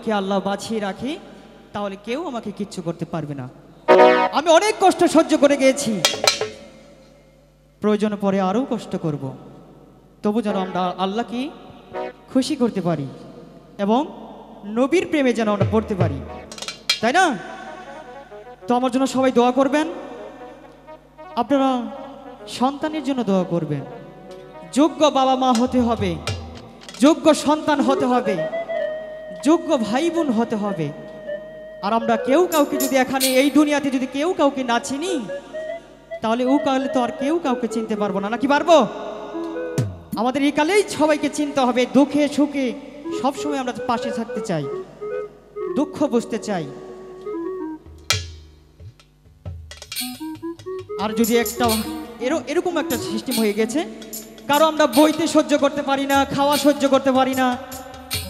আমাকে আল্লাহ বাঁচিয়ে রাখে তাহলে কেউ আমাকে কিচ্ছু করতে পারবে না। আমি অনেক কষ্ট সহ্য করে গিয়েছি, প্রয়োজনে পরে আরও কষ্ট করব, তবু যেন আমরা আল্লাহকে খুশি করতে পারি এবং নবীর প্রেমে যেন আমরা পড়তে পারি, তাই না? তো আমার জন্য সবাই দোয়া করবেন, আপনারা সন্তানের জন্য দোয়া করবেন। যোগ্য বাবা মা হতে হবে, যোগ্য সন্তান হতে হবে, যোগ্য ভাই বোন হতে হবে। আর আমরা কেউ কাউকে যদি এখানে এই দুনিয়াতে যদি কেউ কাউকে না চিনি, তাহলে ও কালে তো আর কেউ কাউকে চিনতে পারবো না, নাকি পারবো? আমাদের এই কালেই সবাইকে চিনতে হবে, দুঃখে সুখে সবসময় আমরা পাশে থাকতে চাই, দুঃখ বুঝতে চাই। আর যদি একটা এরকম একটা সিস্টেম হয়ে গেছে, কারো আমরা বইতে সহ্য করতে পারি না, খাওয়া সহ্য করতে পারি না,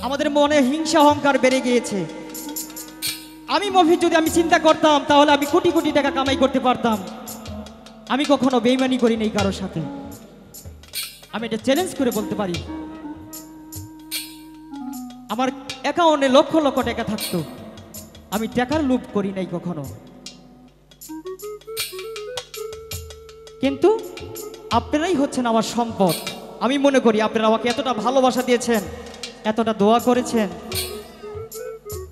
আমাদের মনে হিংসা অহংকার বেড়ে গিয়েছে। আমি মফিজ যদি আমি চিন্তা করতাম তাহলে আমি কোটি কোটি টাকা কামাই করতে পারতাম। আমি কখনো বেইমানি করি নাই কারোর সাথে, আমি এটা চ্যালেঞ্জ করে বলতে পারি। আমার অ্যাকাউন্টে লক্ষ লক্ষ টাকা থাকতো, আমি টাকার লোভ করি নাই কখনো। কিন্তু আপনারাই হচ্ছেন আমার সম্পদ। আমি মনে করি আপনারা আমাকে এতটা ভালোবাসা দিয়েছেন, এতটা দোয়া করেছেন,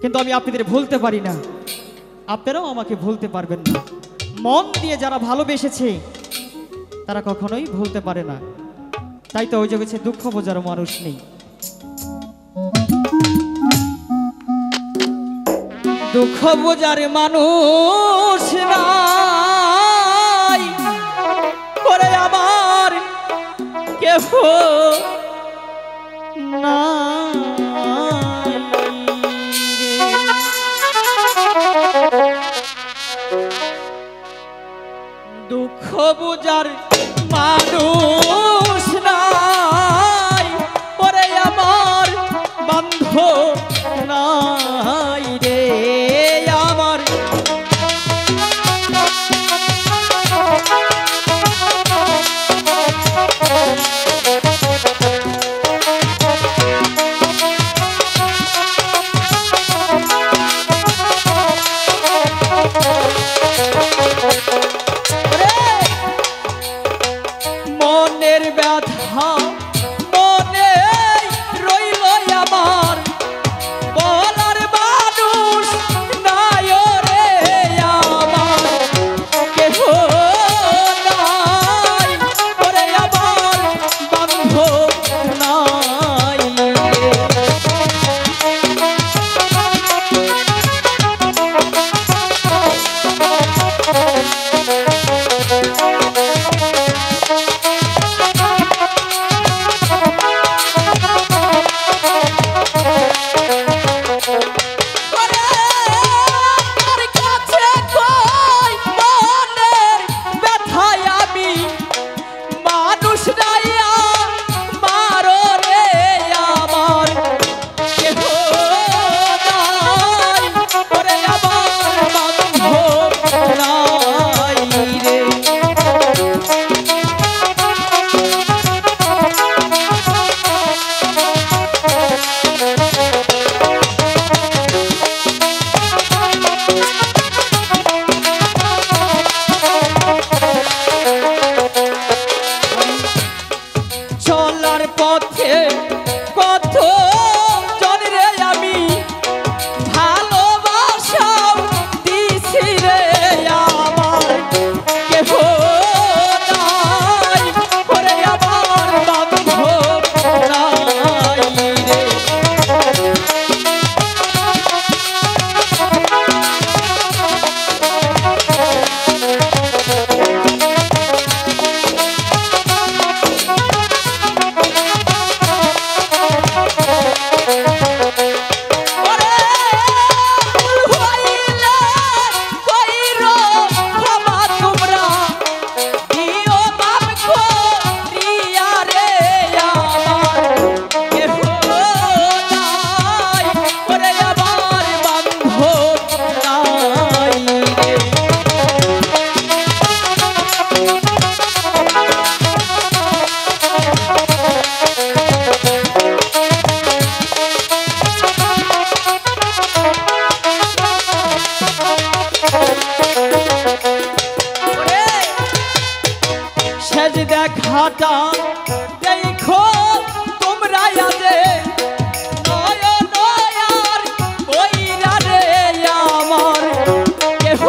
কিন্তু আমি আপনাদের ভুলতে পারি না, আপনারাও আমাকে ভুলতে পারবেন না। মন দিয়ে যারা ভালোবেসেছে তারা কখনোই ভুলতে পারে না। তাই তো ওই জগতে দুঃখ বোঝার মানুষ নেই। দুঃখ বোঝার মানুষ নাই করে আমার কেহ না। দুঃখ বোঝার মানুষ নাই ওরে আমার বান্ধব নাই রে আমার। মনের ব্যথা মনে রইল আমার, বলার মানুষ নাই রে আমার কেহ নাই ওরে আমার বান্ধব নাই। ঘাটা দেখো তোমরা আজে নয়ন আর বইরা রে আমার কেহ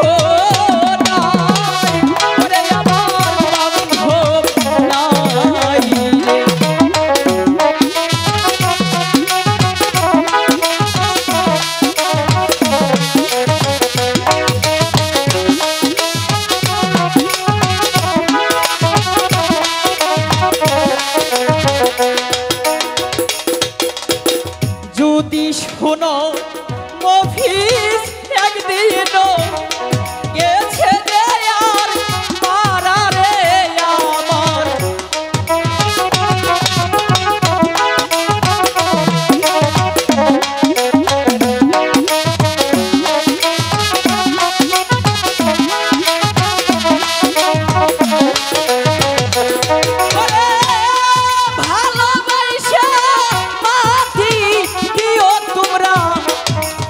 নাই ওরে আমার বান্ধব নাই রে। যদি শোনো মফিজ একদিনও গেছে যে আর মারা রে আমার ওরে ভালোবাসা মাটি দিও তোমরা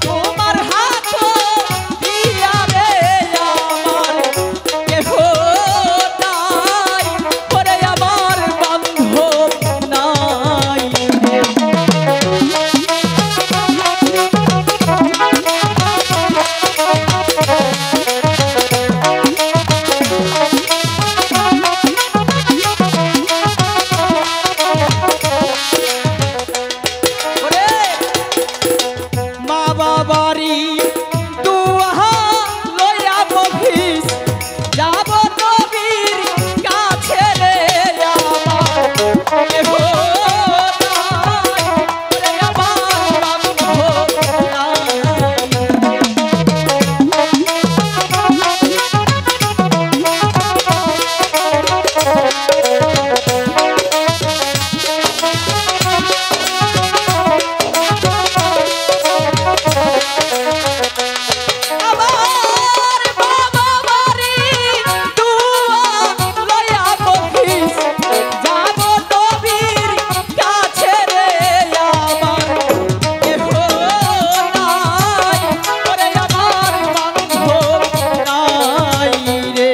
তোমার হাত দিয়া রে আমার কেহ নাই ওরে আমার বান্ধব নাই রে। ওরে মা বাবারি দুহা লইয়া মফিজ যাব নবীর কাছে রে আমার কেহ নাই ওরে আমার বান্ধব নাই রে। আমার বাবা বাড়ি দুয়া লইয়া মফিজ যাব নবীর কাছে রে আমার কেহ নাই ওরে আমার বান্ধব নাই রে।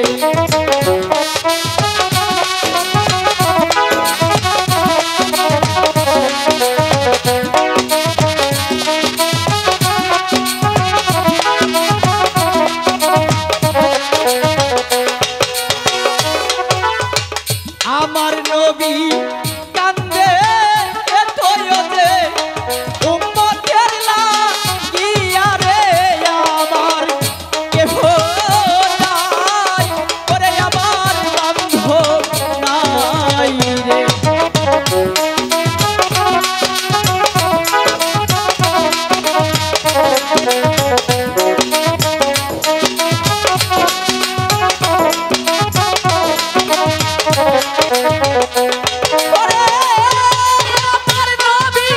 আমার নবী কান্দে এতয়তে উম্মতের লাগিয়া রে আমার কেহ নাই ওরে আমার বান্ধব নাই রে। ওরে আমার নবী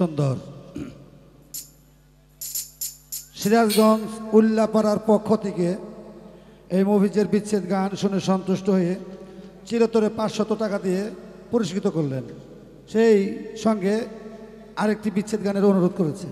সুন্দর। সিরাজগঞ্জ উল্লাপাড়ার পক্ষ থেকে এই মুভিজের বিচ্ছেদ গান শুনে সন্তুষ্ট হয়ে চিরতরে 500 টাকা দিয়ে পুরস্কৃত করলেন। সেই সঙ্গে আরেকটি বিচ্ছেদ গানের অনুরোধ করেছে।